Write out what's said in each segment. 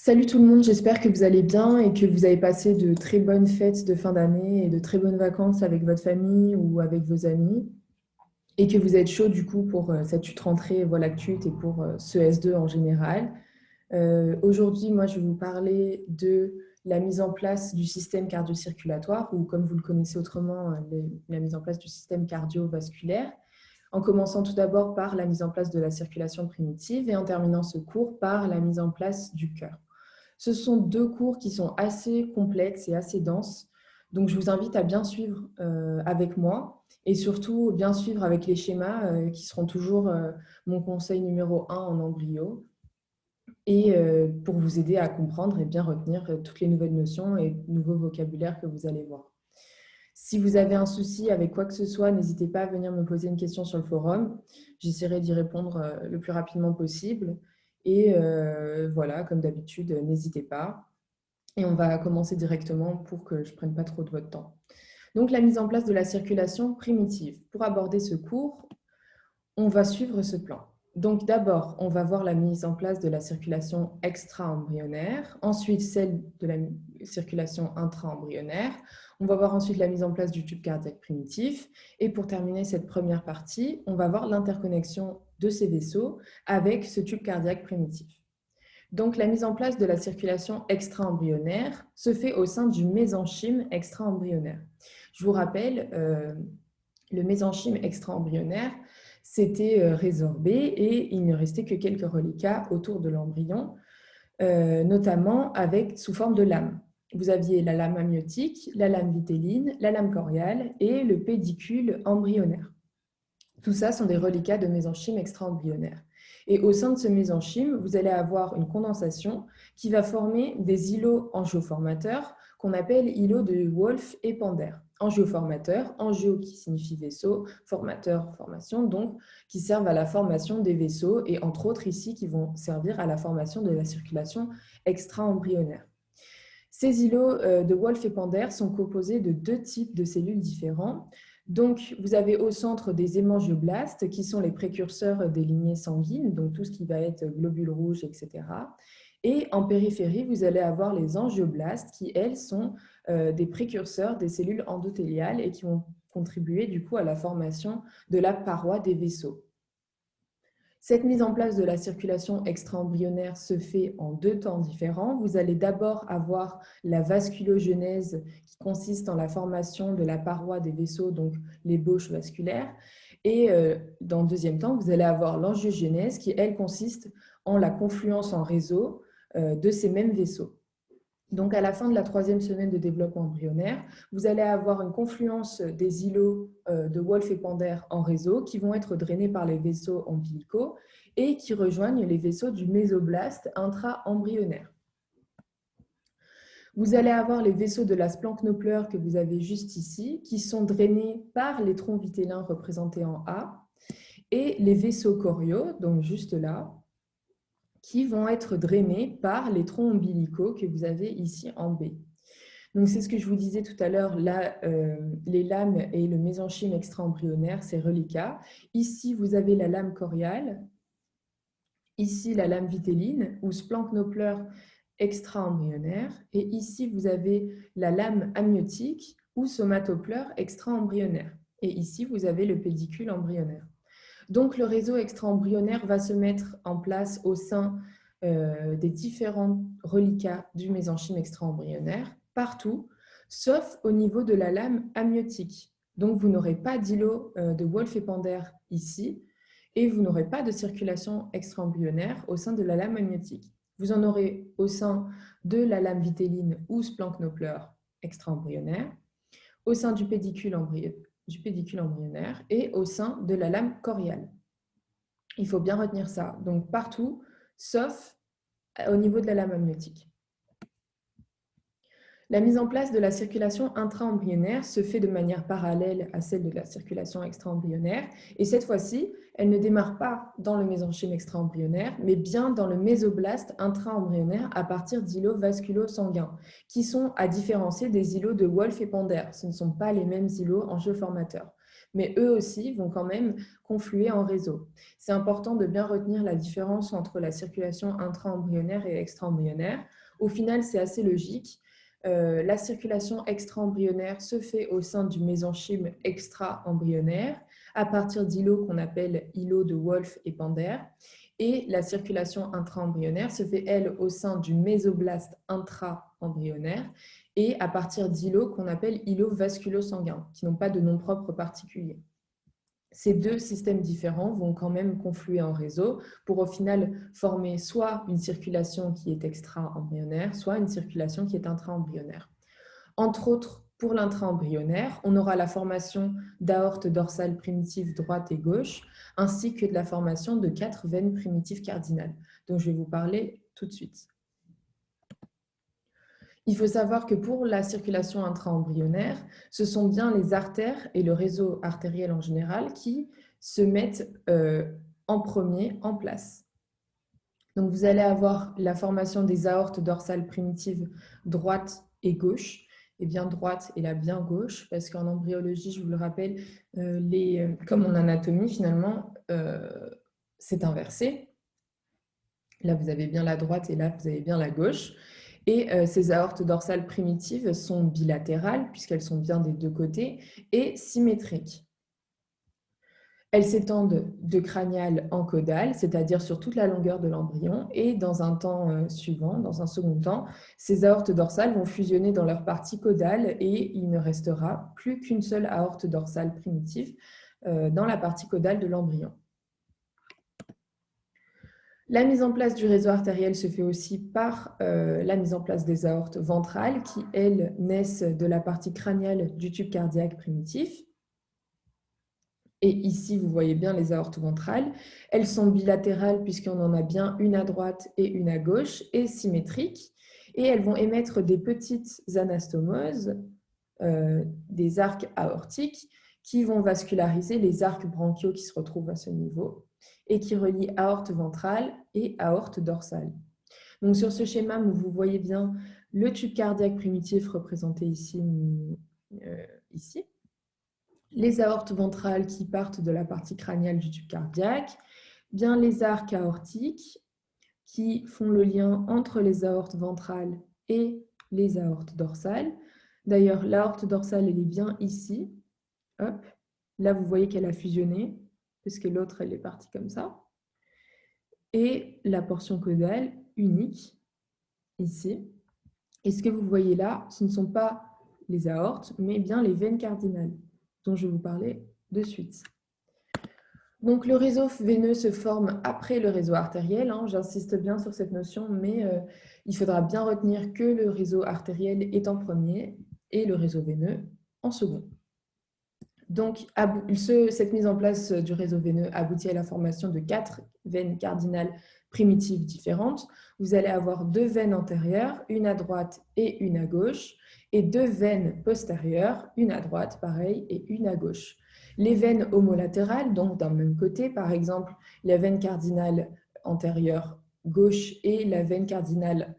Salut tout le monde, j'espère que vous allez bien et que vous avez passé de très bonnes fêtes de fin d'année et de très bonnes vacances avec votre famille ou avec vos amis et que vous êtes chaud du coup pour cette chute rentrée Voilà Actu et pour ce S2 en général. Aujourd'hui, moi, je vais vous parler de la mise en place du système cardio-circulatoire ou comme vous le connaissez autrement, la mise en place du système cardiovasculaire, en commençant tout d'abord par la mise en place de la circulation primitive et en terminant ce cours par la mise en place du cœur. Ce sont deux cours qui sont assez complexes et assez denses. Donc, je vous invite à bien suivre avec moi et surtout bien suivre avec les schémas qui seront toujours mon conseil numéro un en embryo et pour vous aider à comprendre et bien retenir toutes les nouvelles notions et nouveaux vocabulaires que vous allez voir. Si vous avez un souci avec quoi que ce soit, n'hésitez pas à venir me poser une question sur le forum. J'essaierai d'y répondre le plus rapidement possible. Et voilà, comme d'habitude, n'hésitez pas. Et on va commencer directement pour que je ne prenne pas trop de votre temps. Donc, la mise en place de la circulation primitive. Pour aborder ce cours, on va suivre ce plan. Donc, d'abord, on va voir la mise en place de la circulation extra-embryonnaire, ensuite celle de la circulation intra-embryonnaire. On va voir ensuite la mise en place du tube cardiaque primitif. Et pour terminer cette première partie, on va voir l'interconnexion de ces vaisseaux avec ce tube cardiaque primitif. Donc, la mise en place de la circulation extra-embryonnaire se fait au sein du mésenchyme extra-embryonnaire. Je vous rappelle, le mésenchyme extra-embryonnaire s'était résorbé et il ne restait que quelques reliquats autour de l'embryon, notamment sous forme de lame. Vous aviez la lame amniotique, la lame vitéline, la lame choriale et le pédicule embryonnaire. Tout ça sont des reliquats de mésenchyme extra-embryonnaire. Et au sein de ce mésenchyme, vous allez avoir une condensation qui va former des îlots angioformateurs qu'on appelle îlots de Wolff et Pander. Angioformateurs, angio qui signifie vaisseau, formateur, formation, donc qui servent à la formation des vaisseaux et entre autres ici qui vont servir à la formation de la circulation extra-embryonnaire. Ces îlots de Wolff et Pander sont composés de deux types de cellules différents. Donc, vous avez au centre des hémangioblastes qui sont les précurseurs des lignées sanguines, donc tout ce qui va être globules rouges, etc. Et en périphérie, vous allez avoir les angioblastes qui, elles, sont des précurseurs des cellules endothéliales et qui vont contribuer du coup à la formation de la paroi des vaisseaux. Cette mise en place de la circulation extra-embryonnaire se fait en deux temps différents. Vous allez d'abord avoir la vasculogenèse qui consiste en la formation de la paroi des vaisseaux, donc l'ébauche vasculaire. Et dans le deuxième temps, vous allez avoir l'angiogenèse qui, elle, consiste en la confluence en réseau de ces mêmes vaisseaux. Donc, à la fin de la troisième semaine de développement embryonnaire, vous allez avoir une confluence des îlots de Wolff et Pander en réseau qui vont être drainés par les vaisseaux ombilicaux et qui rejoignent les vaisseaux du mésoblaste intra-embryonnaire. Vous allez avoir les vaisseaux de la Splanchnopler que vous avez juste ici, qui sont drainés par les troncs vitellins représentés en A, et les vaisseaux choriaux, donc juste là, qui vont être drainés par les troncs ombilicaux que vous avez ici en B. Donc, c'est ce que je vous disais tout à l'heure, là, les lames et le mésenchyme extra-embryonnaire, c'est reliquats. Ici, vous avez la lame choriale, ici, la lame vitéline ou Splanchnopler extra-embryonnaire, et ici, vous avez la lame amniotique ou somatopler extra-embryonnaire. Et ici, vous avez le pédicule embryonnaire. Donc, le réseau extra-embryonnaire va se mettre en place au sein des différents reliquats du mésenchyme extra-embryonnaire, partout, sauf au niveau de la lame amniotique. Donc, vous n'aurez pas d'îlot de Wolff et Pander ici, et vous n'aurez pas de circulation extra-embryonnaire au sein de la lame amniotique. Vous en aurez au sein de la lame vitéline ou Splanchnopler extra-embryonnaire, au sein du pédicule embryonnaire et au sein de la lame choriale. Il faut bien retenir ça. Donc partout, sauf au niveau de la lame amniotique. La mise en place de la circulation intra-embryonnaire se fait de manière parallèle à celle de la circulation extra-embryonnaire. Et cette fois-ci, elle ne démarre pas dans le mésenchyme extra-embryonnaire, mais bien dans le mésoblaste intra-embryonnaire à partir d'îlots vasculo-sanguins, qui sont à différencier des îlots de Wolff et Pander. Ce ne sont pas les mêmes îlots angioformateurs. mais eux aussi vont quand même confluer en réseau. C'est important de bien retenir la différence entre la circulation intra-embryonnaire et extra-embryonnaire. Au final, c'est assez logique. La circulation extra-embryonnaire se fait au sein du mésenchyme extra-embryonnaire à partir d'îlots qu'on appelle îlots de Wolff et Pander. Et la circulation intra-embryonnaire se fait, elle, au sein du mésoblaste intra-embryonnaire et à partir d'îlots qu'on appelle îlots vasculo-sanguins, qui n'ont pas de nom propre particulier. Ces deux systèmes différents vont quand même confluer en réseau pour au final former soit une circulation qui est extra-embryonnaire, soit une circulation qui est intra-embryonnaire. Entre autres, pour l'intra-embryonnaire, on aura la formation d'aortes dorsales primitives droite et gauche, ainsi que de la formation de 4 veines primitives cardinales, dont je vais vous parler tout de suite. Il faut savoir que pour la circulation intra-embryonnaire, ce sont bien les artères et le réseau artériel en général qui se mettent en premier en place. Donc, vous allez avoir la formation des aortes dorsales primitives droite et gauche, et bien droite et la bien gauche, parce qu'en embryologie, je vous le rappelle, comme en anatomie, finalement, c'est inversé. Là, vous avez bien la droite et là, vous avez bien la gauche. Et ces aortes dorsales primitives sont bilatérales, puisqu'elles sont bien des deux côtés, et symétriques. Elles s'étendent de cranial en caudal, c'est-à-dire sur toute la longueur de l'embryon, et dans un temps suivant, dans un second temps, ces aortes dorsales vont fusionner dans leur partie caudale et il ne restera plus qu'une seule aorte dorsale primitive dans la partie caudale de l'embryon. La mise en place du réseau artériel se fait aussi par la mise en place des aortes ventrales qui, elles, naissent de la partie crâniale du tube cardiaque primitif. Et ici, vous voyez bien les aortes ventrales. Elles sont bilatérales puisqu'on en a bien une à droite et une à gauche et symétriques. Et elles vont émettre des petites anastomoses, des arcs aortiques qui vont vasculariser les arcs branchiaux qui se retrouvent à ce niveau et qui relient aorte ventrale et aorte dorsale. Donc sur ce schéma, vous voyez bien le tube cardiaque primitif représenté ici, les aortes ventrales qui partent de la partie crâniale du tube cardiaque, bien les arcs aortiques qui font le lien entre les aortes ventrales et les aortes dorsales. D'ailleurs, l'aorte dorsale, elle est bien ici. Hop. Là, vous voyez qu'elle a fusionné, parce que l'autre, elle est partie comme ça. Et la portion caudale unique, ici. Et ce que vous voyez là, ce ne sont pas les aortes, mais bien les veines cardinales, dont je vais vous parler de suite. Donc, le réseau veineux se forme après le réseau artériel. J'insiste bien sur cette notion, mais il faudra bien retenir que le réseau artériel est en premier et le réseau veineux en second. Donc, cette mise en place du réseau veineux aboutit à la formation de 4 veines cardinales primitives différentes. Vous allez avoir 2 veines antérieures, une à droite et une à gauche, et 2 veines postérieures, une à droite, pareil, et une à gauche. Les veines homolatérales, donc d'un même côté, par exemple, la veine cardinale antérieure gauche et la veine cardinale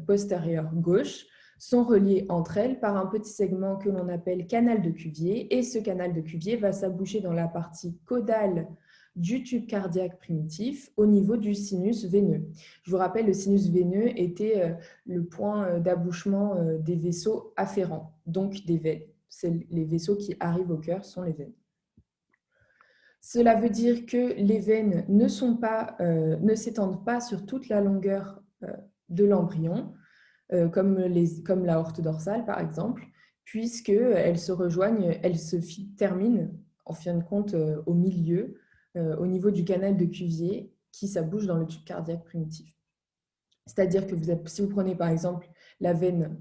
postérieure gauche, sont reliées entre elles par un petit segment que l'on appelle canal de Cuvier, et ce canal de Cuvier va s'aboucher dans la partie caudale du tube cardiaque primitif au niveau du sinus veineux. Je vous rappelle, le sinus veineux était le point d'abouchement des vaisseaux afférents, donc des veines. Les vaisseaux qui arrivent au cœur sont les veines. Cela veut dire que les veines ne s'étendent pas sur toute la longueur de l'embryon, comme l'aorte dorsale par exemple, puisqu'elles se rejoignent, elles se terminent en fin de compte au milieu, au niveau du canal de Cuvier qui s'abouche dans le tube cardiaque primitif. C'est-à-dire que si vous prenez par exemple la veine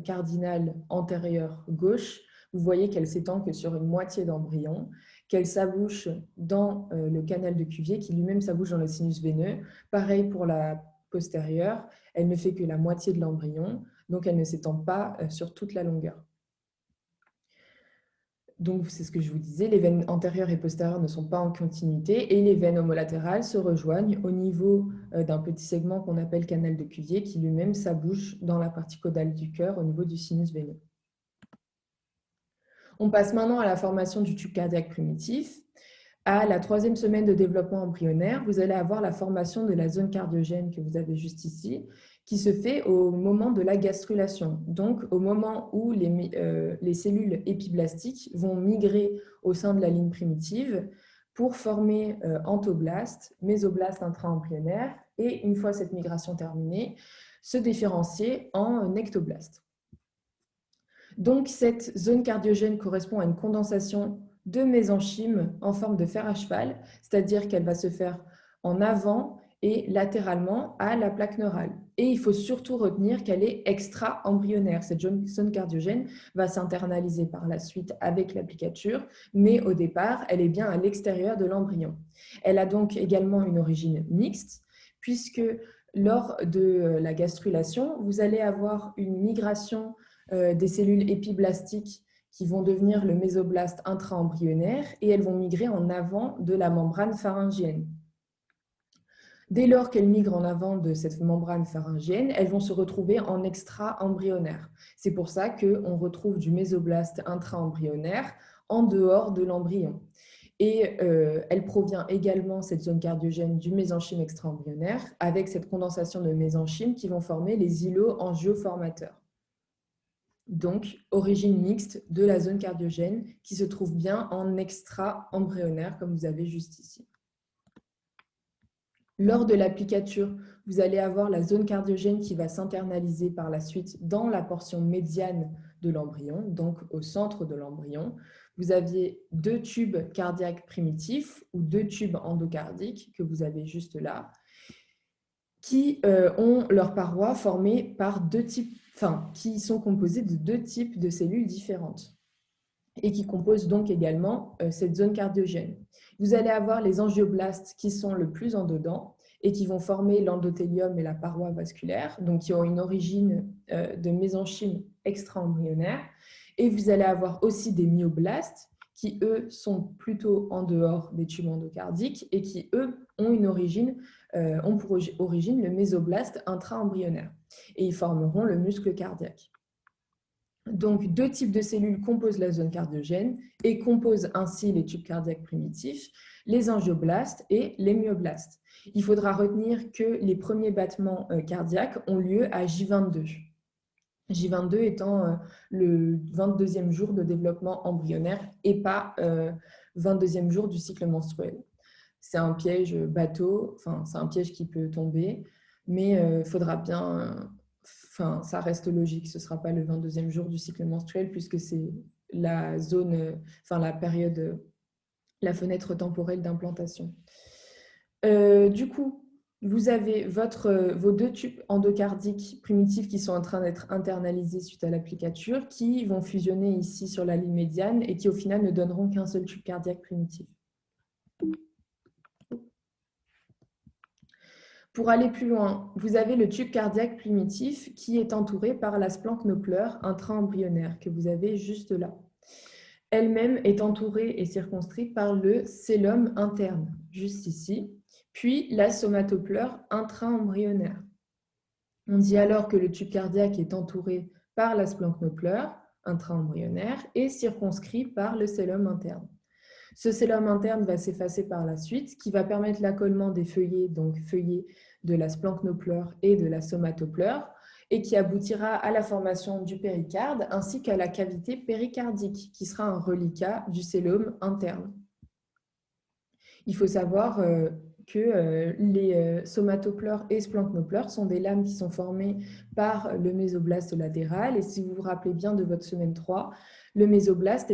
cardinale antérieure gauche, vous voyez qu'elle s'étend que sur une moitié d'embryon, qu'elle s'abouche dans le canal de Cuvier qui lui-même s'abouche dans le sinus veineux. Pareil pour la postérieure, elle ne fait que la moitié de l'embryon, donc elle ne s'étend pas sur toute la longueur. Donc, c'est ce que je vous disais, les veines antérieures et postérieures ne sont pas en continuité et les veines homolatérales se rejoignent au niveau d'un petit segment qu'on appelle canal de Cuvier qui lui-même s'abouche dans la partie caudale du cœur au niveau du sinus veineux. On passe maintenant à la formation du tube cardiaque primitif. À la 3e semaine de développement embryonnaire, vous allez avoir la formation de la zone cardiogène que vous avez juste ici, qui se fait au moment de la gastrulation, donc au moment où les cellules épiblastiques vont migrer au sein de la ligne primitive pour former entoblastes, mésoblastes intra-embryonnaires et, une fois cette migration terminée, se différencier en ectoblastes. Donc, cette zone cardiogène correspond à une condensation de mésenchyme en forme de fer à cheval, c'est-à-dire qu'elle va se faire en avant et latéralement à la plaque neurale. Et il faut surtout retenir qu'elle est extra-embryonnaire. Cette zone cardiogène va s'internaliser par la suite avec l'applicature, mais au départ, elle est bien à l'extérieur de l'embryon. Elle a donc également une origine mixte, puisque lors de la gastrulation, vous allez avoir une migration des cellules épiblastiques qui vont devenir le mésoblaste intra-embryonnaire et elles vont migrer en avant de la membrane pharyngienne. Dès lors qu'elles migrent en avant de cette membrane pharyngienne, elles vont se retrouver en extra-embryonnaire. C'est pour ça qu'on retrouve du mésoblaste intra-embryonnaire en dehors de l'embryon. Et elle provient également, cette zone cardiogène, du mésenchyme extra-embryonnaire avec cette condensation de mésenchymes qui vont former les îlots angioformateurs. Donc, origine mixte de la zone cardiogène qui se trouve bien en extra-embryonnaire, comme vous avez juste ici. Lors de l'applicature, vous allez avoir la zone cardiogène qui va s'internaliser par la suite dans la portion médiane de l'embryon, donc au centre de l'embryon. Vous aviez 2 tubes cardiaques primitifs ou 2 tubes endocardiques que vous avez juste là, qui ont leurs parois formées par qui sont composées de 2 types de cellules différentes et qui composent donc également cette zone cardiogène. Vous allez avoir les angioblastes qui sont le plus en dedans et qui vont former l'endothélium et la paroi vasculaire, donc qui ont une origine de mésenchyme extra-embryonnaire. Et vous allez avoir aussi des myoblastes qui, eux, sont plutôt en dehors des tubes endocardiques et qui, eux, ont pour origine le mésoblaste intra-embryonnaire. Et ils formeront le muscle cardiaque. Donc, 2 types de cellules composent la zone cardiogène et composent ainsi les tubes cardiaques primitifs, les angioblastes et les myoblastes. Il faudra retenir que les premiers battements cardiaques ont lieu à J22. J22 étant le 22e jour de développement embryonnaire et pas 22e jour du cycle menstruel. C'est un piège bateau, c'est un piège qui peut tomber, mais il faudra bien... ça reste logique, ce ne sera pas le 22e jour du cycle menstruel puisque c'est la zone, la période, la fenêtre temporelle d'implantation. Du coup, vous avez vos 2 tubes endocardiques primitifs qui sont en train d'être internalisés suite à l'applicature, qui vont fusionner ici sur la ligne médiane et qui au final ne donneront qu'un seul tube cardiaque primitif. Pour aller plus loin, vous avez le tube cardiaque primitif qui est entouré par la splanchnopleure intra-embryonnaire que vous avez juste là. Elle-même est entourée et circonscrite par le cellum interne, juste ici, puis la somatopleure intra-embryonnaire. On dit alors que le tube cardiaque est entouré par la splanchnopleure intra-embryonnaire et circonscrit par le cellum interne. Ce cellum interne va s'effacer par la suite, qui va permettre l'accollement des feuillets, donc feuillets de la splanchnopleure et de la somatopleure, et qui aboutira à la formation du péricarde ainsi qu'à la cavité péricardique, qui sera un reliquat du cellum interne. Il faut savoir que les somatopleures et splanchnopleures sont des lames qui sont formées par le mésoblaste latéral. Et si vous vous rappelez bien de votre semaine 3, le mésoblaste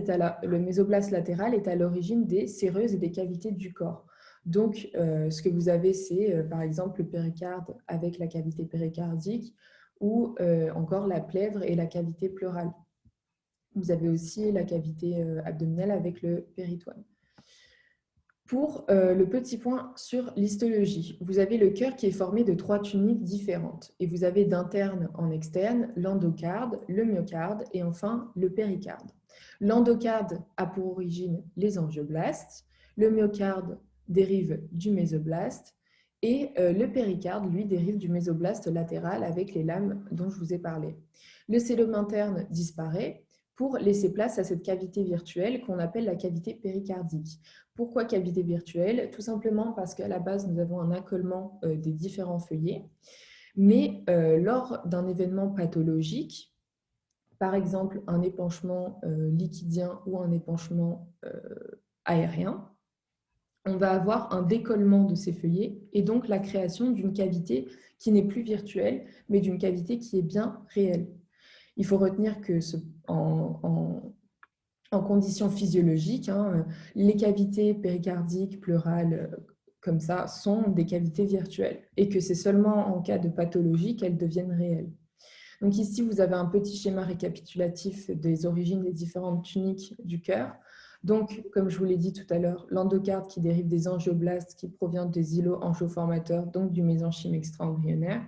latéral est à l'origine des séreuses et des cavités du corps. Donc, ce que vous avez, c'est par exemple le péricarde avec la cavité péricardique ou encore la plèvre et la cavité pleurale. Vous avez aussi la cavité abdominale avec le péritoine. Pour le petit point sur l'histologie, vous avez le cœur qui est formé de 3 tuniques différentes et vous avez d'interne en externe l'endocarde, le myocarde et enfin le péricarde. L'endocarde a pour origine les angioblastes, le myocarde dérive du mésoblaste et le péricarde, lui, dérive du mésoblaste latéral avec les lames dont je vous ai parlé. Le cellum interne disparaît pour laisser place à cette cavité virtuelle qu'on appelle la cavité péricardique. Pourquoi cavité virtuelle? Tout simplement parce qu'à la base, nous avons un accolement des différents feuillets, mais lors d'un événement pathologique, par exemple un épanchement liquidien ou un épanchement aérien, on va avoir un décollement de ces feuillets et donc la création d'une cavité qui n'est plus virtuelle, mais d'une cavité qui est bien réelle. Il faut retenir que en conditions physiologiques, les cavités péricardiques, pleurales, comme ça, sont des cavités virtuelles et que c'est seulement en cas de pathologie qu'elles deviennent réelles. Donc ici, vous avez un petit schéma récapitulatif des origines des différentes tuniques du cœur. Donc, comme je vous l'ai dit tout à l'heure, l'endocarde qui dérive des angioblastes qui provient des îlots angioformateurs, donc du mésenchyme extra-embryonnaire.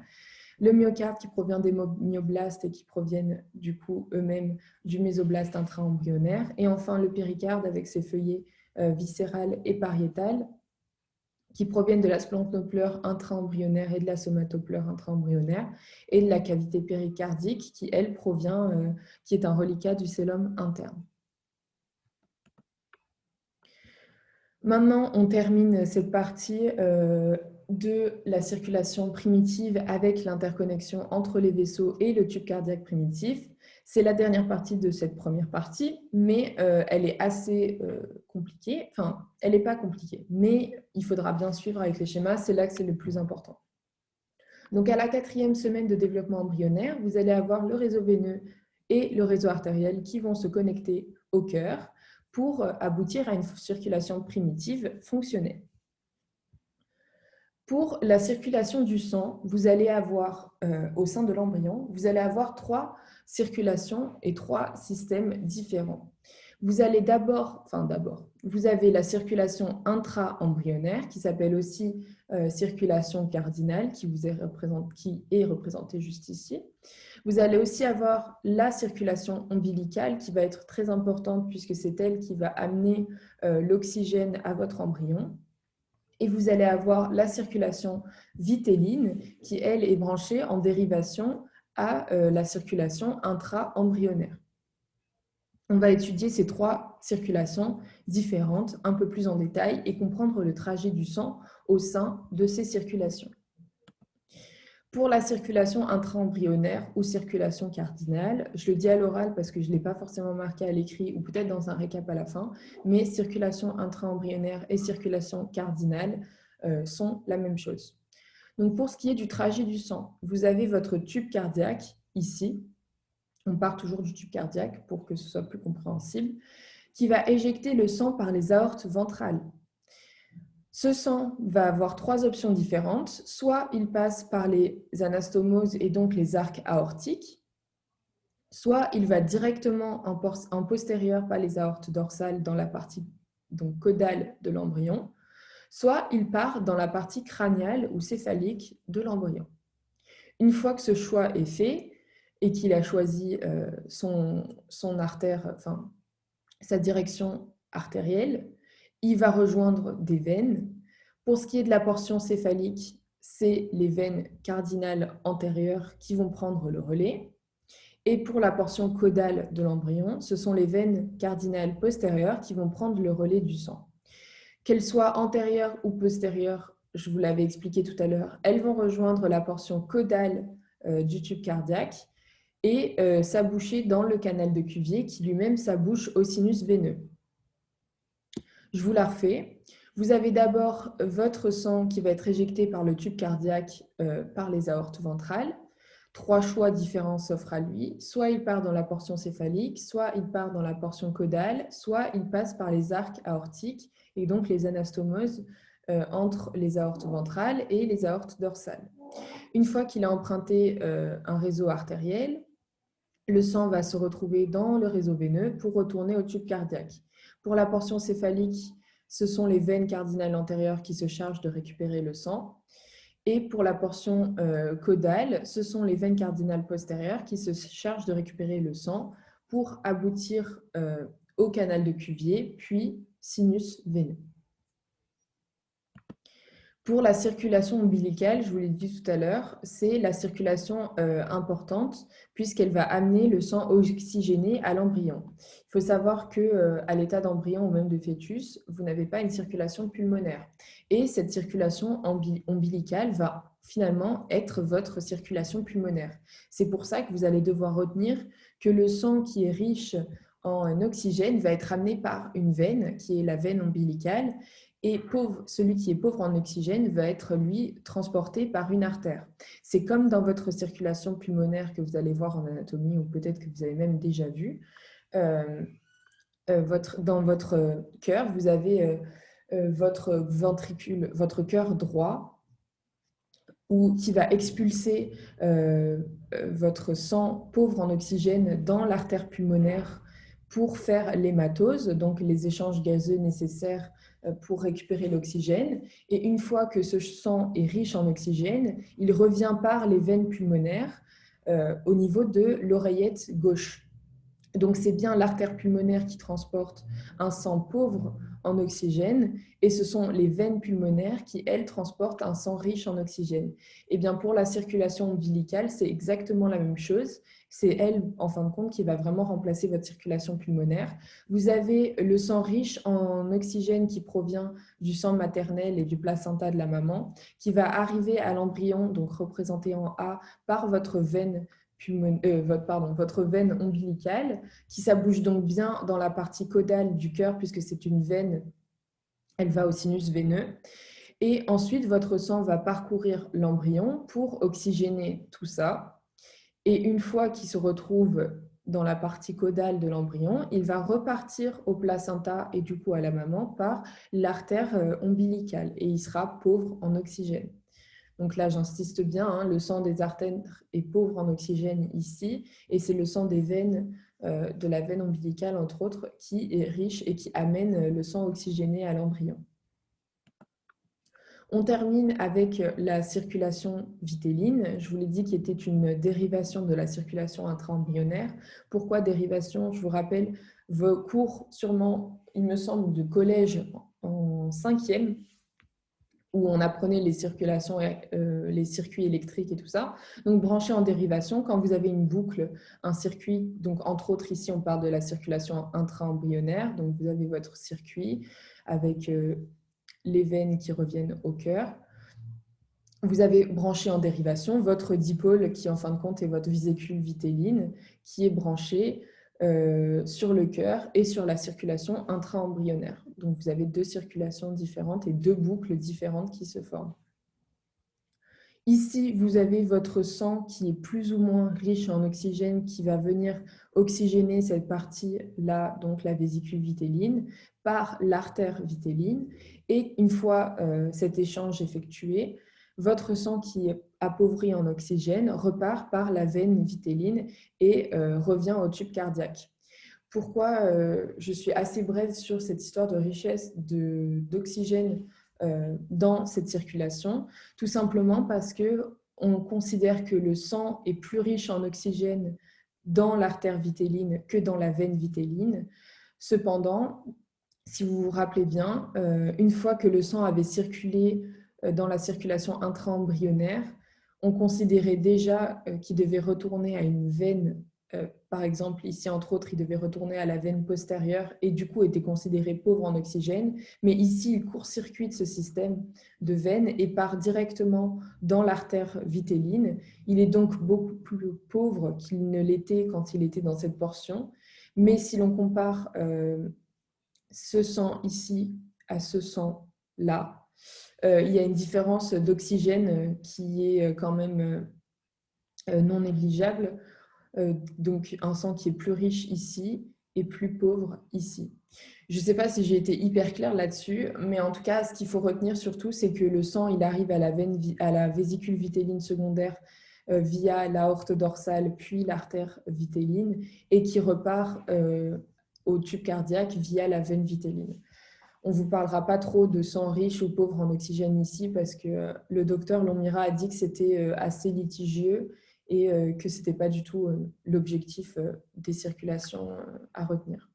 Le myocarde qui provient des myoblastes et qui proviennent du coup eux-mêmes du mésoblaste intra-embryonnaire. Et enfin, le péricarde avec ses feuillets viscérales et pariétales qui proviennent de la splenopleur intra-embryonnaire et de la somatopleur intra-embryonnaire, et de la cavité péricardique qui, elle, provient, qui est un reliquat du cellum interne. Maintenant, on termine cette partie de la circulation primitive avec l'interconnexion entre les vaisseaux et le tube cardiaque primitif. C'est la dernière partie de cette première partie, mais elle est assez compliquée. Enfin, elle n'est pas compliquée, mais il faudra bien suivre avec les schémas. C'est là que c'est le plus important. Donc, à la 4e semaine de développement embryonnaire, vous allez avoir le réseau veineux et le réseau artériel qui vont se connecter au cœur pour aboutir à une circulation primitive fonctionnelle. Pour la circulation du sang, vous allez avoir, au sein de l'embryon, vous allez avoir 3 circulations et 3 systèmes différents. Vous allez vous avez la circulation intra-embryonnaire qui s'appelle aussi circulation cardinale qui est représentée juste ici. Vous allez aussi avoir la circulation ombilicale qui va être très importante puisque c'est elle qui va amener l'oxygène à votre embryon. Et vous allez avoir la circulation vitéline qui, elle, est branchée en dérivation à la circulation intra-embryonnaire. On va étudier ces 3 circulations différentes un peu plus en détail et comprendre le trajet du sang au sein de ces circulations. Pour la circulation intra-embryonnaire ou circulation cardinale, je le dis à l'oral parce que je ne l'ai pas forcément marqué à l'écrit ou peut-être dans un récap à la fin, mais circulation intra-embryonnaire et circulation cardinale sont la même chose. Donc pour ce qui est du trajet du sang, vous avez votre tube cardiaque ici. On part toujours du tube cardiaque pour que ce soit plus compréhensible, qui va éjecter le sang par les aortes ventrales. Ce sang va avoir 3 options différentes. Soit il passe par les anastomoses et donc les arcs aortiques, soit il va directement en postérieur par les aortes dorsales dans la partie donc, caudale de l'embryon, soit il part dans la partie crâniale ou céphalique de l'embryon. Une fois que ce choix est fait et qu'il a choisi son artère, enfin, sa direction artérielle, il va rejoindre des veines. Pour ce qui est de la portion céphalique, c'est les veines cardinales antérieures qui vont prendre le relais. Et pour la portion caudale de l'embryon, ce sont les veines cardinales postérieures qui vont prendre le relais du sang. Qu'elles soient antérieures ou postérieures, je vous l'avais expliqué tout à l'heure, elles vont rejoindre la portion caudale du tube cardiaque et s'aboucher dans le canal de Cuvier qui lui-même s'abouche au sinus veineux. Je vous la refais. Vous avez d'abord votre sang qui va être éjecté par le tube cardiaque par les aortes ventrales. 3 choix différents s'offrent à lui. Soit il part dans la portion céphalique, soit il part dans la portion caudale, soit il passe par les arcs aortiques et donc les anastomoses entre les aortes ventrales et les aortes dorsales. Une fois qu'il a emprunté un réseau artériel, le sang va se retrouver dans le réseau veineux pour retourner au tube cardiaque. Pour la portion céphalique, ce sont les veines cardinales antérieures qui se chargent de récupérer le sang. Et pour la portion caudale, ce sont les veines cardinales postérieures qui se chargent de récupérer le sang pour aboutir au canal de Cuvier, puis sinus veineux. Pour la circulation ombilicale, je vous l'ai dit tout à l'heure, c'est la circulation importante puisqu'elle va amener le sang oxygéné à l'embryon. Il faut savoir que à l'état d'embryon ou même de fœtus, vous n'avez pas une circulation pulmonaire. Et cette circulation ombilicale va finalement être votre circulation pulmonaire. C'est pour ça que vous allez devoir retenir que le sang qui est riche en oxygène va être amené par une veine, qui est la veine ombilicale, et celui qui est pauvre en oxygène va être, lui, transporté par une artère. C'est comme dans votre circulation pulmonaire que vous allez voir en anatomie, ou peut-être que vous avez même déjà vu. Dans votre cœur, vous avez votre ventricule, votre cœur droit, qui va expulser votre sang pauvre en oxygène dans l'artère pulmonaire pour faire l'hématose, donc les échanges gazeux nécessaires pour récupérer l'oxygène. Et une fois que ce sang est riche en oxygène, il revient par les veines pulmonaires au niveau de l'oreillette gauche. Donc, c'est bien l'artère pulmonaire qui transporte un sang pauvre en oxygène et ce sont les veines pulmonaires qui, elles, transportent un sang riche en oxygène. Et bien, pour la circulation ombilicale, c'est exactement la même chose. C'est elle, en fin de compte, qui va vraiment remplacer votre circulation pulmonaire. Vous avez le sang riche en oxygène qui provient du sang maternel et du placenta de la maman, qui va arriver à l'embryon, donc représenté en A, par votre veine votre veine ombilicale, qui s'abouche donc bien dans la partie caudale du cœur, puisque c'est une veine, elle va au sinus veineux. Et ensuite, votre sang va parcourir l'embryon pour oxygéner tout ça. Et une fois qu'il se retrouve dans la partie caudale de l'embryon, il va repartir au placenta et du coup à la maman par l'artère ombilicale et il sera pauvre en oxygène. Donc là, j'insiste bien, hein, le sang des artères est pauvre en oxygène ici, et c'est le sang des veines, de la veine ombilicale, entre autres, qui est riche et qui amène le sang oxygéné à l'embryon. On termine avec la circulation vitéline. Je vous l'ai dit, qui était une dérivation de la circulation intra-embryonnaire. Pourquoi dérivation? Je vous rappelle vos cours, sûrement, il me semble, de collège en 5e, où on apprenait les circulations, les circuits électriques et tout ça. Donc, branché en dérivation, quand vous avez une boucle, un circuit, donc entre autres ici, on parle de la circulation intra-embryonnaire. Donc, vous avez votre circuit avec les veines qui reviennent au cœur. Vous avez branché en dérivation votre dipôle qui, en fin de compte, est votre vésicule vitéline qui est branché sur le cœur et sur la circulation intra-embryonnaire. Donc, vous avez deux circulations différentes et deux boucles différentes qui se forment. Ici, vous avez votre sang qui est plus ou moins riche en oxygène qui va venir oxygéner cette partie-là, donc la vésicule vitéline, par l'artère vitéline. Et une fois cet échange effectué, votre sang qui est appauvri en oxygène repart par la veine vitéline et revient au tube cardiaque. Pourquoi je suis assez brève sur cette histoire de richesse d'oxygène dans cette circulation? Tout simplement parce qu'on considère que le sang est plus riche en oxygène dans l'artère vitéline que dans la veine vitéline. Cependant, si vous vous rappelez bien, une fois que le sang avait circulé dans la circulation intra-embryonnaire, on considérait déjà qu'il devait retourner à une veine. Par exemple, ici, entre autres, il devait retourner à la veine postérieure et du coup était considéré pauvre en oxygène. Mais ici, il court-circuite ce système de veine et part directement dans l'artère vitéline. Il est donc beaucoup plus pauvre qu'il ne l'était quand il était dans cette portion. Mais si l'on compare ce sang ici à ce sang-là, il y a une différence d'oxygène qui est quand même non négligeable. Donc un sang qui est plus riche ici et plus pauvre ici. Je ne sais pas si j'ai été hyper claire là-dessus, mais en tout cas, ce qu'il faut retenir surtout, c'est que le sang, il arrive à la vésicule vitéline secondaire via l'aorte dorsale, puis l'artère vitéline, et qui repart au tube cardiaque via la veine vitéline. On ne vous parlera pas trop de sang riche ou pauvre en oxygène ici, parce que le docteur Lomira a dit que c'était assez litigieux et que ce n'était pas du tout l'objectif des circulations à retenir.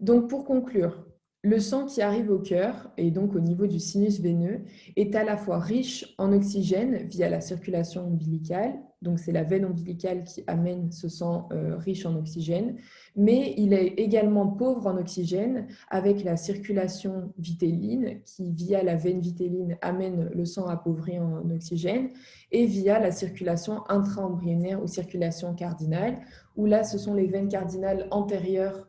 Donc, pour conclure, Le sang qui arrive au cœur, et donc au niveau du sinus veineux, est à la fois riche en oxygène via la circulation ombilicale, donc c'est la veine ombilicale qui amène ce sang riche en oxygène, mais il est également pauvre en oxygène avec la circulation vitéline qui, via la veine vitéline, amène le sang appauvri en oxygène, et via la circulation intra-embryonnaire ou circulation cardinale, où là ce sont les veines cardinales antérieures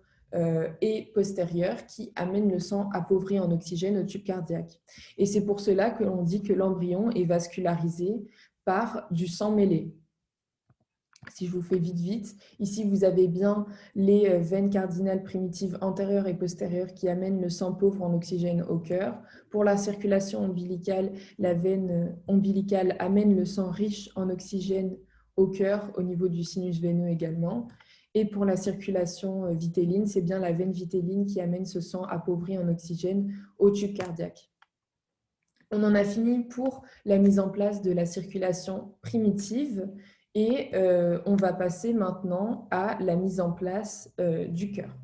et postérieure qui amène le sang appauvri en oxygène au tube cardiaque. Et c'est pour cela que l'on dit que l'embryon est vascularisé par du sang mêlé. Si je vous fais vite, ici vous avez bien les veines cardinales primitives antérieures et postérieures qui amènent le sang pauvre en oxygène au cœur. Pour la circulation ombilicale, la veine ombilicale amène le sang riche en oxygène au cœur, au niveau du sinus veineux également. Et pour la circulation vitéline, c'est bien la veine vitéline qui amène ce sang appauvri en oxygène au tube cardiaque. On en a fini pour la mise en place de la circulation primitive et on va passer maintenant à la mise en place du cœur.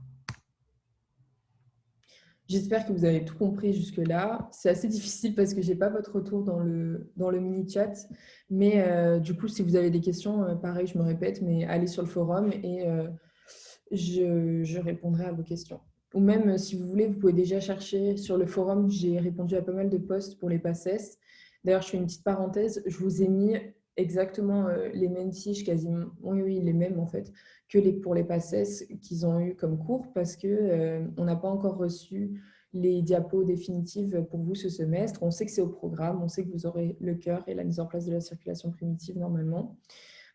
J'espère que vous avez tout compris jusque-là. C'est assez difficile parce que je n'ai pas votre retour dans le mini-chat. Mais du coup, si vous avez des questions, pareil, je me répète, mais allez sur le forum et je répondrai à vos questions. Ou même, si vous voulez, vous pouvez déjà chercher sur le forum. J'ai répondu à pas mal de posts pour les PACES. D'ailleurs, je fais une petite parenthèse. Je vous ai mis exactement les mêmes fiches, quasiment, oui, les mêmes en fait, que pour les PACES qu'ils ont eu comme cours parce qu'on n'a pas encore reçu les diapos définitives pour vous ce semestre. On sait que c'est au programme, on sait que vous aurez le cœur et la mise en place de la circulation primitive normalement,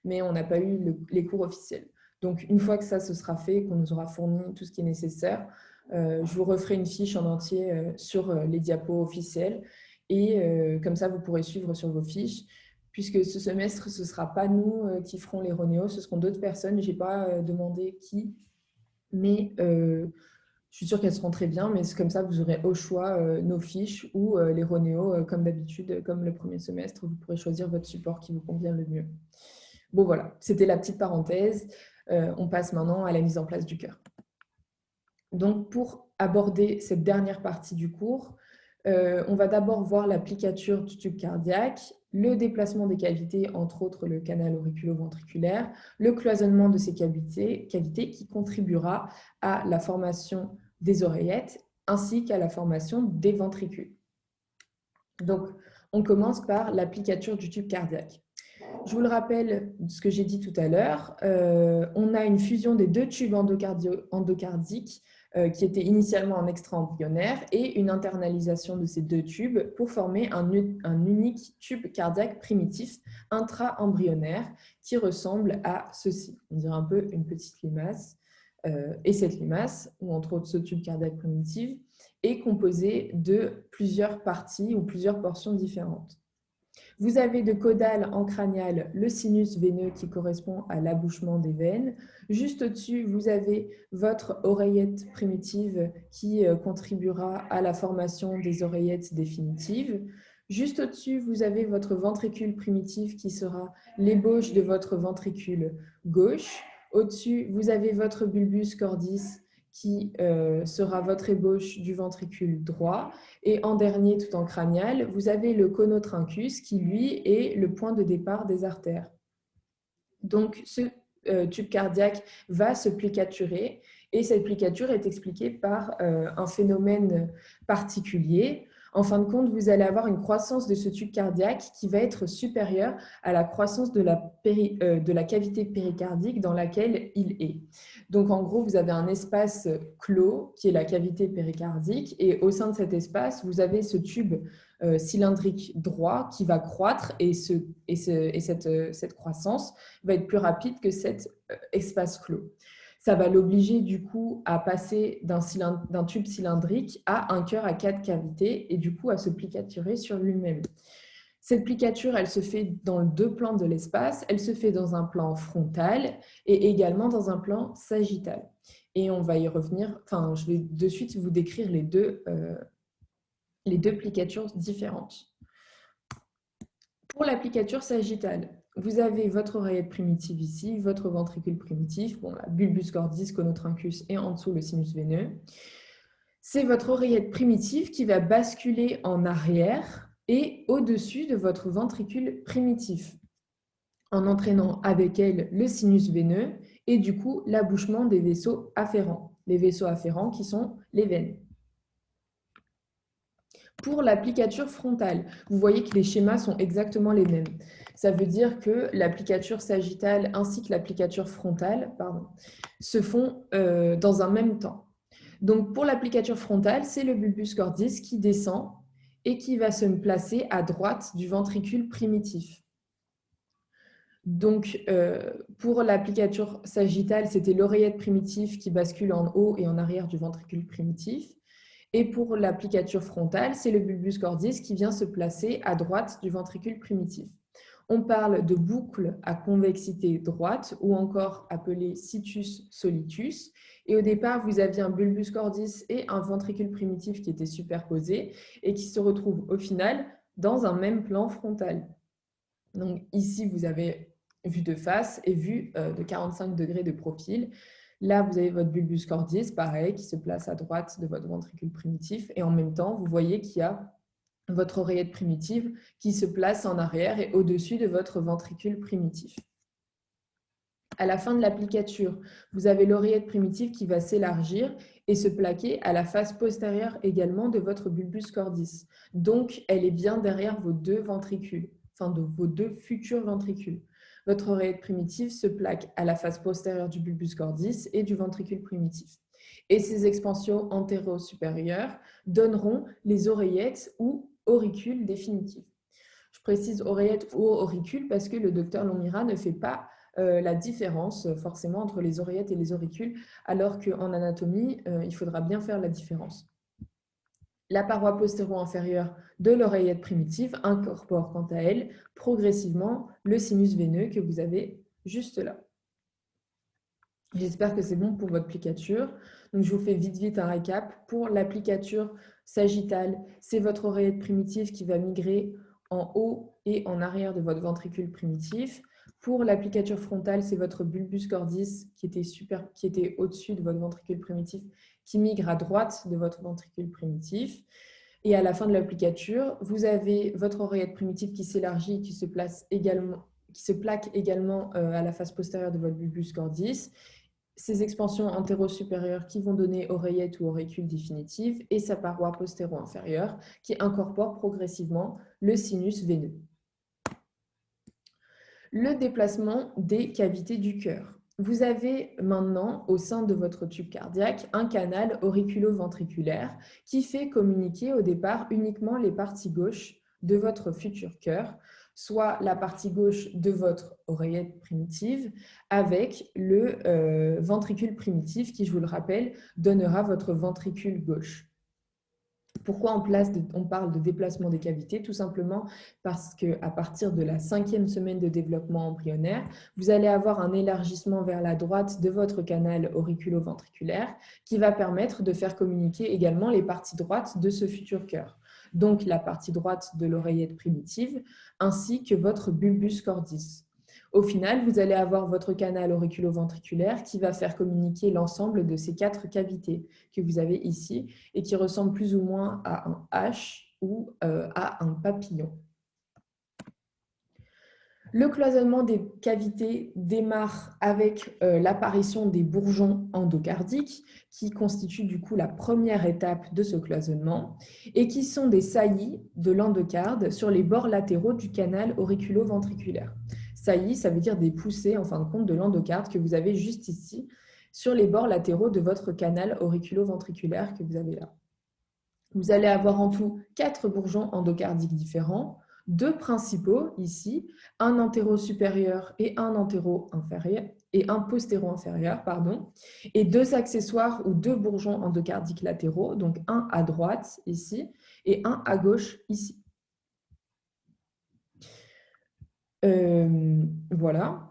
mais on n'a pas eu les cours officiels. Donc, une fois que ça se sera fait, qu'on nous aura fourni tout ce qui est nécessaire, je vous referai une fiche en entier sur les diapos officiels et comme ça, vous pourrez suivre sur vos fiches. Puisque ce semestre, ce ne sera pas nous qui ferons les Ronéos, ce seront d'autres personnes. Je n'ai pas demandé qui, mais je suis sûre qu'elles seront très bien. Mais c'est comme ça, vous aurez au choix nos fiches ou les Ronéos, comme d'habitude, comme le premier semestre. Vous pourrez choisir votre support qui vous convient le mieux. Bon, voilà, c'était la petite parenthèse. On passe maintenant à la mise en place du cœur. Donc, pour aborder cette dernière partie du cours, on va d'abord voir l'applicature du tube cardiaque, le déplacement des cavités, entre autres le canal auriculo-ventriculaire, le cloisonnement de ces cavités qui contribuera à la formation des oreillettes ainsi qu'à la formation des ventricules. Donc, on commence par l'applicature du tube cardiaque. Je vous le rappelle, ce que j'ai dit tout à l'heure, on a une fusion des deux tubes endocardiques qui étaient initialement en extra-embryonnaire et une internalisation de ces deux tubes pour former un unique tube cardiaque primitif intra-embryonnaire qui ressemble à ceci. On dirait un peu une petite limace. Et cette limace, ou entre autres ce tube cardiaque primitif, est composé de plusieurs parties ou plusieurs portions différentes. Vous avez de caudale en cranial le sinus veineux qui correspond à l'abouchement des veines. Juste au-dessus, vous avez votre oreillette primitive qui contribuera à la formation des oreillettes définitives. Juste au-dessus, vous avez votre ventricule primitif qui sera l'ébauche de votre ventricule gauche. Au-dessus, vous avez votre bulbus cordis qui sera votre ébauche du ventricule droit. Et en dernier, tout en cranial, vous avez le conotrunkus qui, lui, est le point de départ des artères. Donc, ce tube cardiaque va se plicaturer et cette plicature est expliquée par un phénomène particulier. En fin de compte, vous allez avoir une croissance de ce tube cardiaque qui va être supérieure à la croissance de la cavité péricardique dans laquelle il est. Donc, en gros, vous avez un espace clos qui est la cavité péricardique et au sein de cet espace, vous avez ce tube cylindrique droit qui va croître et cette croissance va être plus rapide que cet espace clos. Ça va l'obliger du coup à passer d'un tube cylindrique à un cœur à 4 cavités et du coup à se plicaturer sur lui-même. Cette plicature, elle se fait dans deux plans de l'espace. Elle se fait dans un plan frontal et également dans un plan sagittal. Et on va y revenir. Enfin, je vais de suite vous décrire les deux plicatures différentes. Pour l'applicature sagittale, vous avez votre oreillette primitive ici, votre ventricule primitif, bon, la bulbus cordis, conotrunkus et en dessous le sinus veineux. c'est votre oreillette primitive qui va basculer en arrière et au-dessus de votre ventricule primitif, en entraînant avec elle le sinus veineux et du coup l'abouchement des vaisseaux afférents. Les vaisseaux afférents qui sont les veines. Pour l'applicature frontale, vous voyez que les schémas sont exactement les mêmes. Ça veut dire que l'applicature sagittale ainsi que l'applicature frontale se font dans un même temps. Donc pour l'applicature frontale, c'est le bulbus cordis qui descend et qui va se placer à droite du ventricule primitif. Donc, pour l'applicature sagittale, c'était l'oreillette primitive qui bascule en haut et en arrière du ventricule primitif. Et pour l'applicature frontale, c'est le bulbus cordis qui vient se placer à droite du ventricule primitif. On parle de boucle à convexité droite ou encore appelée situs solitus. Et au départ, vous aviez un bulbus cordis et un ventricule primitif qui étaient superposés et qui se retrouvent au final dans un même plan frontal. Donc ici, vous avez vue de face et vue de 45 degrés de profil. Là, vous avez votre bulbus cordis, pareil, qui se place à droite de votre ventricule primitif. Et en même temps, vous voyez qu'il y a votre oreillette primitive qui se place en arrière et au-dessus de votre ventricule primitif. À la fin de l'applicature, vous avez l'oreillette primitive qui va s'élargir et se plaquer à la face postérieure également de votre bulbus cordis. Donc, elle est bien derrière vos deux ventricules, enfin de vos deux futurs ventricules. Votre oreillette primitive se plaque à la face postérieure du bulbus cordis et du ventricule primitif. Et ces expansions antéro-supérieures donneront les oreillettes ou auricules définitives. Je précise oreillette ou auricule parce que le docteur Lomira ne fait pas la différence forcément entre les oreillettes et les auricules, alors qu'en anatomie, il faudra bien faire la différence. La paroi postéro-inférieure de l'oreillette primitive incorpore quant à elle progressivement le sinus veineux que vous avez juste là. J'espère que c'est bon pour votre applicature. Donc, je vous fais vite un récap. Pour l'applicature sagittale, c'est votre oreillette primitive qui va migrer en haut et en arrière de votre ventricule primitif. Pour l'applicature frontale, c'est votre bulbus cordis qui était au-dessus de votre ventricule primitif, qui migre à droite de votre ventricule primitif. Et à la fin de l'applicature, vous avez votre oreillette primitive qui s'élargit et qui se plaque également à la face postérieure de votre bulbus cordis. Ces expansions antéro-supérieures qui vont donner oreillette ou auricule définitive et sa paroi postéro-inférieure qui incorpore progressivement le sinus veineux. Le déplacement des cavités du cœur. Vous avez maintenant au sein de votre tube cardiaque un canal auriculo-ventriculaire qui fait communiquer au départ uniquement les parties gauches de votre futur cœur, soit la partie gauche de votre oreillette primitive avec le ventricule primitif qui, je vous le rappelle, donnera votre ventricule gauche. Pourquoi on parle de déplacement des cavités? Tout simplement parce qu'à partir de la 5e semaine de développement embryonnaire, vous allez avoir un élargissement vers la droite de votre canal auriculo-ventriculaire qui va permettre de faire communiquer également les parties droites de ce futur cœur. Donc la partie droite de l'oreillette primitive ainsi que votre bulbus cordis. Au final, vous allez avoir votre canal auriculo-ventriculaire qui va faire communiquer l'ensemble de ces 4 cavités que vous avez ici et qui ressemblent plus ou moins à un H ou à un papillon. Le cloisonnement des cavités démarre avec l'apparition des bourgeons endocardiques qui constituent du coup la première étape de ce cloisonnement et qui sont des saillies de l'endocarde sur les bords latéraux du canal auriculo-ventriculaire. Saillies, ça veut dire des poussées en fin de compte de l'endocarde que vous avez juste ici sur les bords latéraux de votre canal auriculo-ventriculaire que vous avez là. Vous allez avoir en tout 4 bourgeons endocardiques différents, 2 principaux ici, un antéro-supérieur et un antéro-inférieur et un postéro-inférieur, et 2 accessoires ou 2 bourgeons endocardiques latéraux, donc un à droite ici et un à gauche ici. Voilà.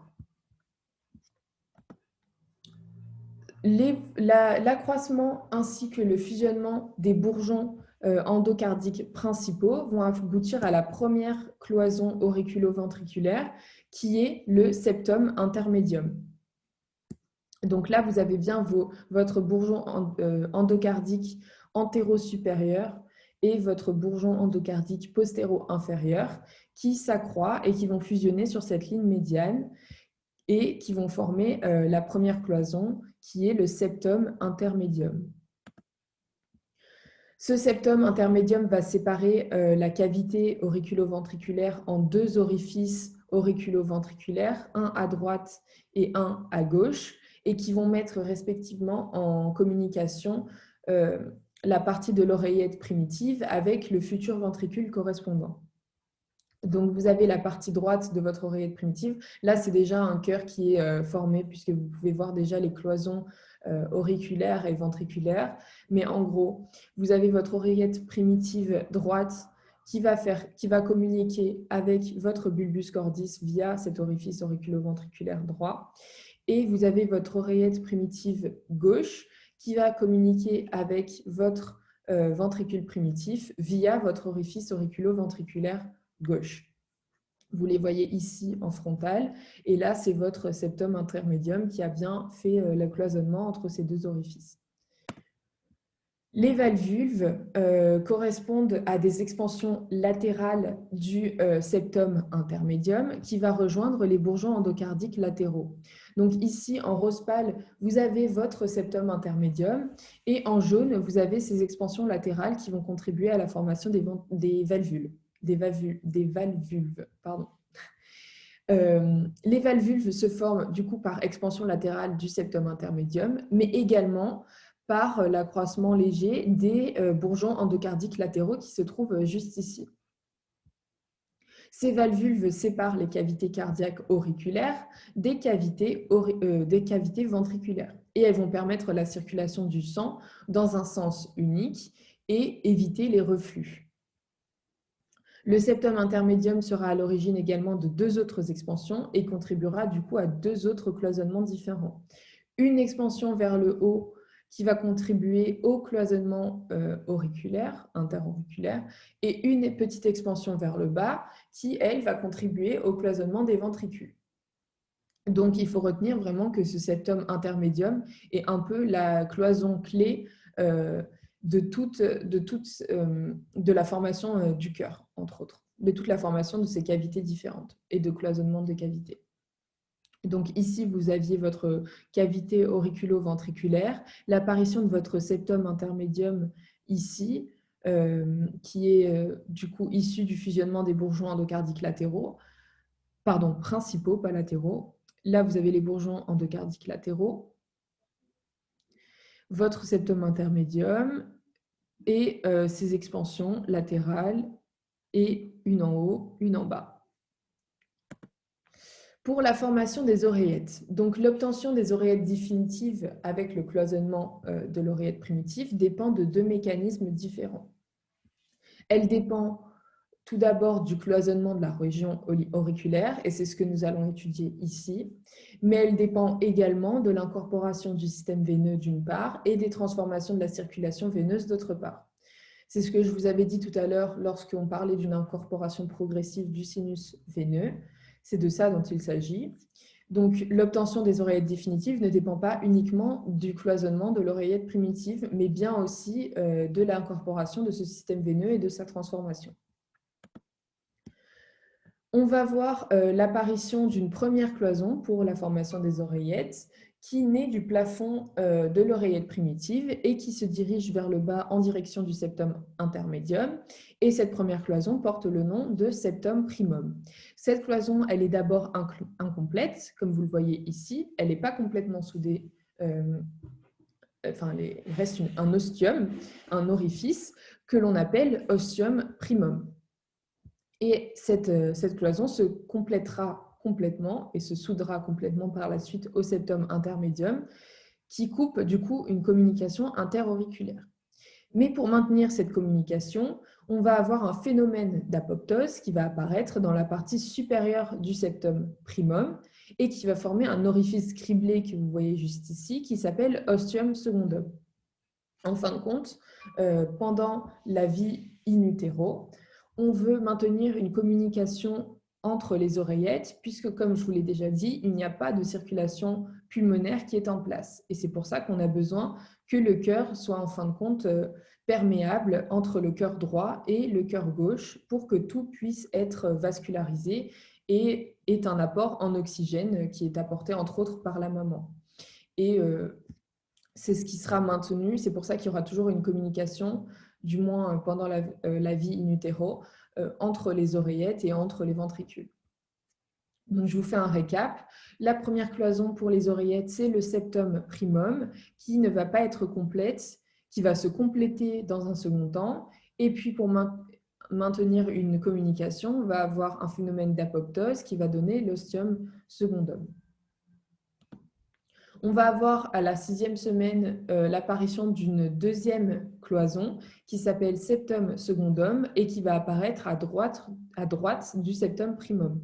L'accroissement ainsi que le fusionnement des bourgeons endocardiques principaux vont aboutir à la première cloison auriculo-ventriculaire qui est le septum intermédium. Donc là, vous avez bien votre bourgeon endocardique antéro-supérieur et votre bourgeon endocardique postéro-inférieur qui s'accroît et qui vont fusionner sur cette ligne médiane et qui vont former la première cloison qui est le septum intermédium. Ce septum intermédium va séparer la cavité auriculo-ventriculaire en deux orifices auriculo-ventriculaires, un à droite et un à gauche, et qui vont mettre respectivement en communication la partie de l'oreillette primitive avec le futur ventricule correspondant. Donc, vous avez la partie droite de votre oreillette primitive. Là, c'est déjà un cœur qui est formé puisque vous pouvez voir déjà les cloisons auriculaires et ventriculaires. Mais en gros, vous avez votre oreillette primitive droite qui va communiquer avec votre bulbus cordis via cet orifice auriculo-ventriculaire droit. Et vous avez votre oreillette primitive gauche qui va communiquer avec votre ventricule primitif via votre orifice auriculo-ventriculaire gauche. Vous les voyez ici en frontal. Et là, c'est votre septum intermédium qui a bien fait le cloisonnement entre ces deux orifices. Les valvulves correspondent à des expansions latérales du septum intermédium qui va rejoindre les bourgeons endocardiques latéraux. Donc ici, en rose pâle, vous avez votre septum intermédium et en jaune, vous avez ces expansions latérales qui vont contribuer à la formation des valvules. Des valvulves. Pardon. Les valvulves se forment du coup par expansion latérale du septum intermédium, mais également par l'accroissement léger des bourgeons endocardiques latéraux qui se trouvent juste ici. Ces valvulves séparent les cavités cardiaques auriculaires des cavités ventriculaires et elles vont permettre la circulation du sang dans un sens unique et éviter les reflux. Le septum intermédium sera à l'origine également de deux autres expansions et contribuera du coup à deux autres cloisonnements différents. Une expansion vers le haut qui va contribuer au cloisonnement auriculaire, interauriculaire, et une petite expansion vers le bas qui, elle, va contribuer au cloisonnement des ventricules. Donc, il faut retenir vraiment que ce septum intermédium est un peu la cloison clé de la formation du cœur, entre autres, de toute la formation de ces cavités différentes et de cloisonnement de cavités. Donc ici, vous aviez votre cavité auriculo-ventriculaire, l'apparition de votre septum intermédium ici, qui est du coup issu du fusionnement des bourgeons endocardiques principaux, pas latéraux. Là, vous avez les bourgeons endocardiques latéraux, votre septum intermédium et ses expansions latérales et une en haut, une en bas. Pour la formation des oreillettes, donc l'obtention des oreillettes définitives avec le cloisonnement de l'oreillette primitive dépend de deux mécanismes différents. Elle dépend tout d'abord du cloisonnement de la région auriculaire, et c'est ce que nous allons étudier ici, mais elle dépend également de l'incorporation du système veineux d'une part et des transformations de la circulation veineuse d'autre part. C'est ce que je vous avais dit tout à l'heure lorsqu'on parlait d'une incorporation progressive du sinus veineux. C'est de ça dont il s'agit. Donc, l'obtention des oreillettes définitives ne dépend pas uniquement du cloisonnement de l'oreillette primitive, mais bien aussi de l'incorporation de ce système veineux et de sa transformation. On va voir l'apparition d'une première cloison pour la formation des oreillettes qui naît du plafond de l'oreillette primitive et qui se dirige vers le bas en direction du septum intermédium. Et cette première cloison porte le nom de septum primum. Cette cloison, elle est d'abord incomplète, comme vous le voyez ici. Elle n'est pas complètement soudée. Il reste un ostium, un orifice, que l'on appelle ostium primum. Et cette cloison se complétera complètement et se soudera complètement par la suite au septum intermédium qui coupe du coup une communication interauriculaire. Mais pour maintenir cette communication, on va avoir un phénomène d'apoptose qui va apparaître dans la partie supérieure du septum primum et qui va former un orifice criblé que vous voyez juste ici qui s'appelle ostium secundum. En fin de compte, pendant la vie in utero, on veut maintenir une communication entre les oreillettes, puisque, comme je vous l'ai déjà dit, il n'y a pas de circulation pulmonaire qui est en place. Et c'est pour ça qu'on a besoin que le cœur soit, en fin de compte, perméable entre le cœur droit et le cœur gauche pour que tout puisse être vascularisé et est un apport en oxygène qui est apporté entre autres par la maman. Et c'est ce qui sera maintenu, c'est pour ça qu'il y aura toujours une communication, du moins pendant la vie in utero, entre les oreillettes et entre les ventricules. Donc, je vous fais un récap. La première cloison pour les oreillettes, c'est le septum primum qui ne va pas être complète, qui va se compléter dans un second temps. Et puis, pour maintenir une communication, on va avoir un phénomène d'apoptose qui va donner l'ostium secundum. On va avoir à la 6e semaine l'apparition d'une deuxième cloison qui s'appelle septum secundum et qui va apparaître à droite du septum primum.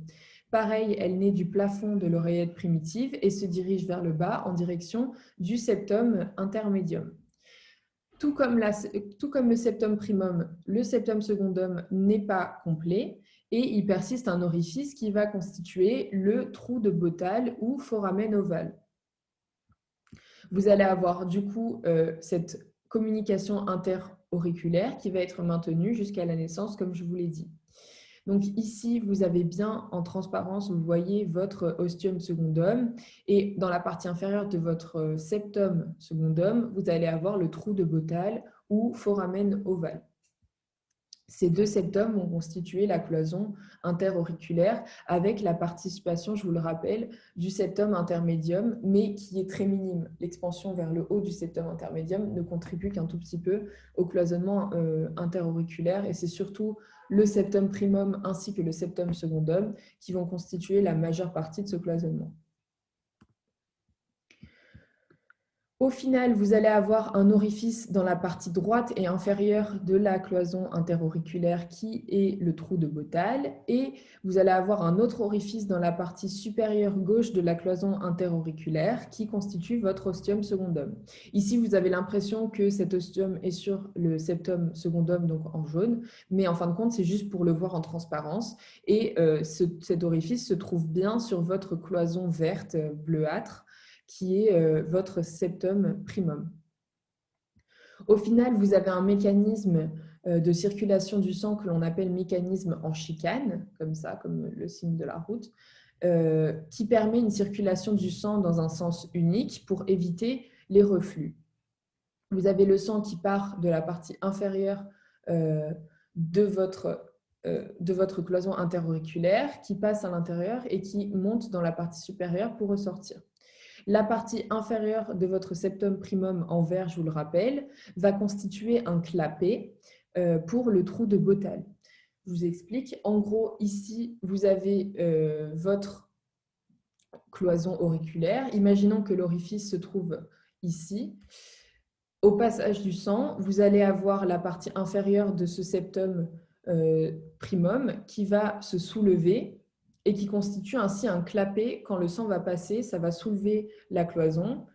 Pareil, elle naît du plafond de l'oreillette primitive et se dirige vers le bas en direction du septum intermédium. Tout comme le septum primum, le septum secundum n'est pas complet et il persiste un orifice qui va constituer le trou de Bottal ou foramen ovale. Vous allez avoir du coup cette communication interauriculaire qui va être maintenue jusqu'à la naissance, comme je vous l'ai dit. Donc ici, vous avez bien en transparence, vous voyez votre ostium secundum et dans la partie inférieure de votre septum secundum, vous allez avoir le trou de Bottal ou foramen ovale. Ces deux septums vont constituer la cloison interauriculaire avec la participation, je vous le rappelle, du septum intermédium, mais qui est très minime. L'expansion vers le haut du septum intermédium ne contribue qu'un tout petit peu au cloisonnement interauriculaire et c'est surtout le septum primum ainsi que le septum secundum qui vont constituer la majeure partie de ce cloisonnement. Au final, vous allez avoir un orifice dans la partie droite et inférieure de la cloison interauriculaire qui est le trou de Bottal et vous allez avoir un autre orifice dans la partie supérieure gauche de la cloison interauriculaire qui constitue votre ostium secundum. Ici, vous avez l'impression que cet ostium est sur le septum secundum, donc en jaune, mais en fin de compte, c'est juste pour le voir en transparence et cet orifice se trouve bien sur votre cloison verte bleuâtre qui est votre septum primum. Au final, vous avez un mécanisme de circulation du sang que l'on appelle mécanisme en chicane, comme ça, comme le signe de la route, qui permet une circulation du sang dans un sens unique pour éviter les reflux. Vous avez le sang qui part de la partie inférieure de votre cloison interauriculaire, qui passe à l'intérieur et qui monte dans la partie supérieure pour ressortir. La partie inférieure de votre septum primum en vert, je vous le rappelle, va constituer un clapet pour le trou de Bottal. Je vous explique. En gros, ici, vous avez votre cloison auriculaire. Imaginons que l'orifice se trouve ici. Au passage du sang, vous allez avoir la partie inférieure de ce septum primum qui va se soulever et qui constitue ainsi un clapet. Quand le sang va passer, ça va soulever la cloison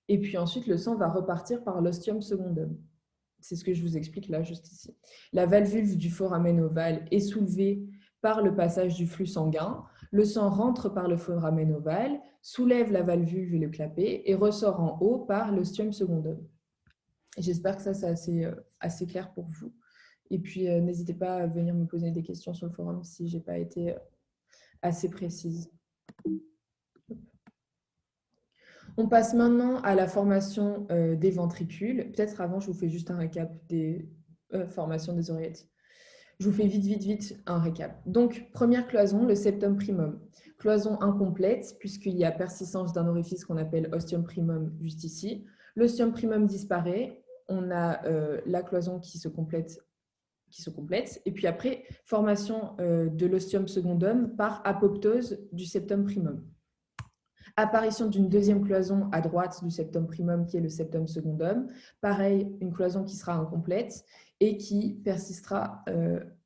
et puis ensuite le sang va repartir par l'ostium secundum. C'est ce que je vous explique là, juste ici. La valvule du foramen ovale est soulevée par le passage du flux sanguin. Le sang rentre par le foramen ovale, soulève la valvule et le clapet et ressort en haut par l'ostium secundum. J'espère que ça, c'est assez clair pour vous. Et puis, n'hésitez pas à venir me poser des questions sur le forum si je n'ai pas été assez précise. On passe maintenant à la formation des ventricules. Peut-être avant, je vous fais juste un récap des formations des oreillettes. Je vous fais vite un récap. Donc, première cloison, le septum primum. Cloison incomplète, puisqu'il y a persistance d'un orifice qu'on appelle ostium primum juste ici. L'ostium primum disparaît. On a la cloison qui se complète. Et puis après, formation de l'ostium secundum par apoptose du septum primum. Apparition d'une deuxième cloison à droite du septum primum qui est le septum secundum. Pareil, une cloison qui sera incomplète et qui persistera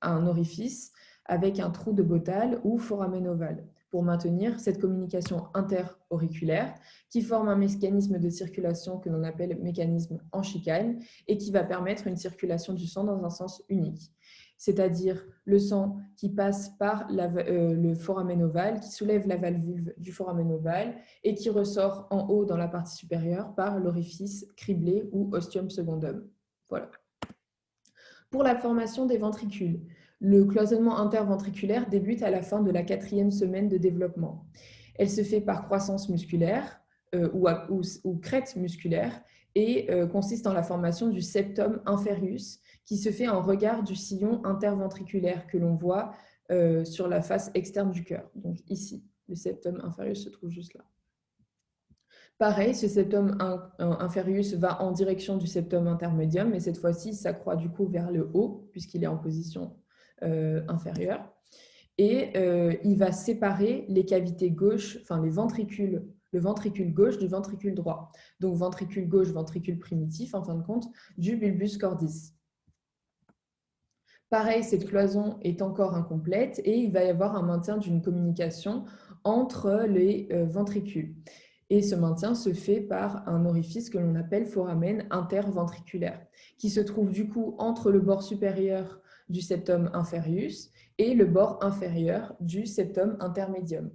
à un orifice avec un trou de Bottal ou foramen ovale pour maintenir cette communication interauriculaire qui forme un mécanisme de circulation que l'on appelle mécanisme en chicane et qui va permettre une circulation du sang dans un sens unique. C'est-à-dire le sang qui passe par le foramen ovale, qui soulève la valvule du foramen ovale et qui ressort en haut dans la partie supérieure par l'orifice criblé ou ostium secundum. Voilà. Pour la formation des ventricules, le cloisonnement interventriculaire débute à la fin de la 4e semaine de développement. Elle se fait par croissance musculaire ou crête musculaire et consiste en la formation du septum inferius qui se fait en regard du sillon interventriculaire que l'on voit sur la face externe du cœur. Donc ici, le septum inferius se trouve juste là. Pareil, ce septum inferius va en direction du septum intermédium, mais cette fois-ci, il s'accroît du coup vers le haut, puisqu'il est en position inférieure. Et il va séparer les cavités gauches, enfin les ventricules, le ventricule gauche du ventricule droit. Donc ventricule gauche, ventricule primitif, en fin de compte, du bulbus cordis. Pareil, cette cloison est encore incomplète et il va y avoir un maintien d'une communication entre les ventricules. Et ce maintien se fait par un orifice que l'on appelle foramen interventriculaire, qui se trouve du coup entre le bord supérieur du septum inferius et le bord inférieur du septum intermédium.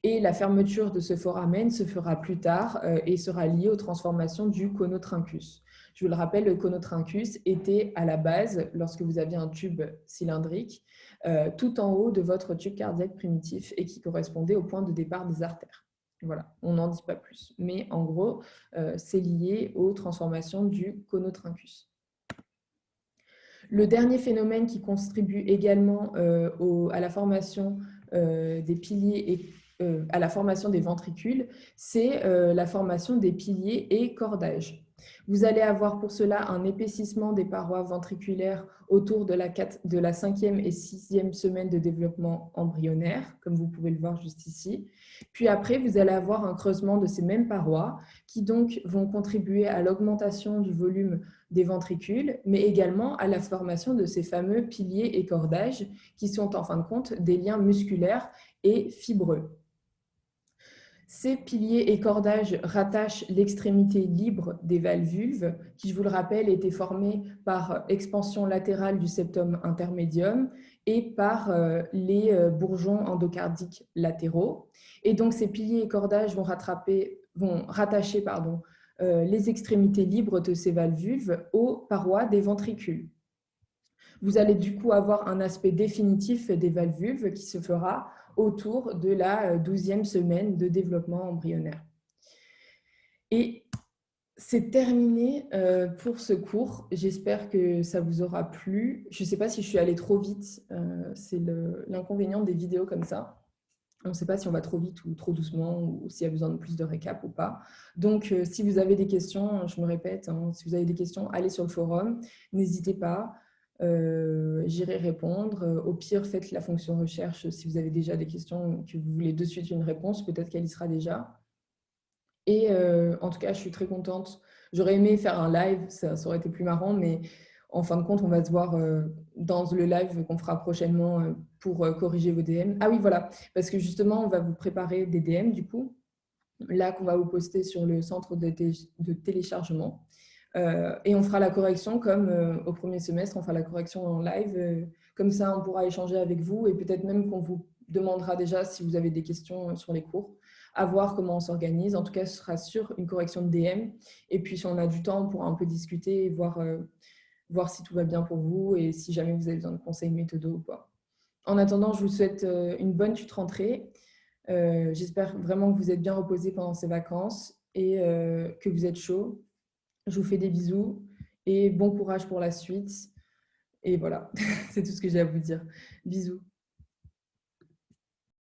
Et la fermeture de ce foramen se fera plus tard et sera liée aux transformations du conotruncus. Je vous le rappelle, le conotruncus était à la base, lorsque vous aviez un tube cylindrique, tout en haut de votre tube cardiaque primitif et qui correspondait au point de départ des artères. Voilà, on n'en dit pas plus. Mais en gros, c'est lié aux transformations du conotruncus. Le dernier phénomène qui contribue également à la formation des piliers et à la formation des ventricules, c'est la formation des piliers et cordages. Vous allez avoir pour cela un épaississement des parois ventriculaires autour de la 5e et 6e semaine de développement embryonnaire, comme vous pouvez le voir juste ici. Puis après, vous allez avoir un creusement de ces mêmes parois qui donc vont contribuer à l'augmentation du volume des ventricules, mais également à la formation de ces fameux piliers et cordages qui sont en fin de compte des liens musculaires et fibreux. Ces piliers et cordages rattachent l'extrémité libre des valvules, qui, je vous le rappelle, étaient formées par expansion latérale du septum intermédium et par les bourgeons endocardiques latéraux. Et donc, ces piliers et cordages vont rattacher les extrémités libres de ces valvules aux parois des ventricules. Vous allez du coup avoir un aspect définitif des valvules qui se fera autour de la 12e semaine de développement embryonnaire. Et c'est terminé pour ce cours. J'espère que ça vous aura plu. Je ne sais pas si je suis allée trop vite. C'est l'inconvénient des vidéos comme ça. On ne sait pas si on va trop vite ou trop doucement ou s'il y a besoin de plus de récap ou pas. Donc, si vous avez des questions, je me répète, si vous avez des questions, allez sur le forum. N'hésitez pas. J'irai répondre. Au pire, faites la fonction recherche si vous avez déjà des questions que vous voulez de suite une réponse. Peut-être qu'elle y sera déjà. Et en tout cas, je suis très contente. J'aurais aimé faire un live, ça aurait été plus marrant, mais en fin de compte, on va se voir dans le live qu'on fera prochainement pour corriger vos DM. Ah oui, voilà, parce que justement, on va vous préparer des DM du coup, là qu'on va vous poster sur le centre de téléchargement. Et on fera la correction comme au premier semestre, on fera la correction en live. Comme ça, on pourra échanger avec vous et peut-être même qu'on vous demandera déjà si vous avez des questions sur les cours, à voir comment on s'organise. En tout cas, ce sera sur une correction de DM. Et puis, si on a du temps, on pourra un peu discuter et voir si tout va bien pour vous et si jamais vous avez besoin de conseils méthodaux ou pas. En attendant, je vous souhaite une bonne chute rentrée. J'espère vraiment que vous êtes bien reposés pendant ces vacances et que vous êtes chaud. Je vous fais des bisous et bon courage pour la suite. Et voilà, c'est tout ce que j'ai à vous dire. Bisous.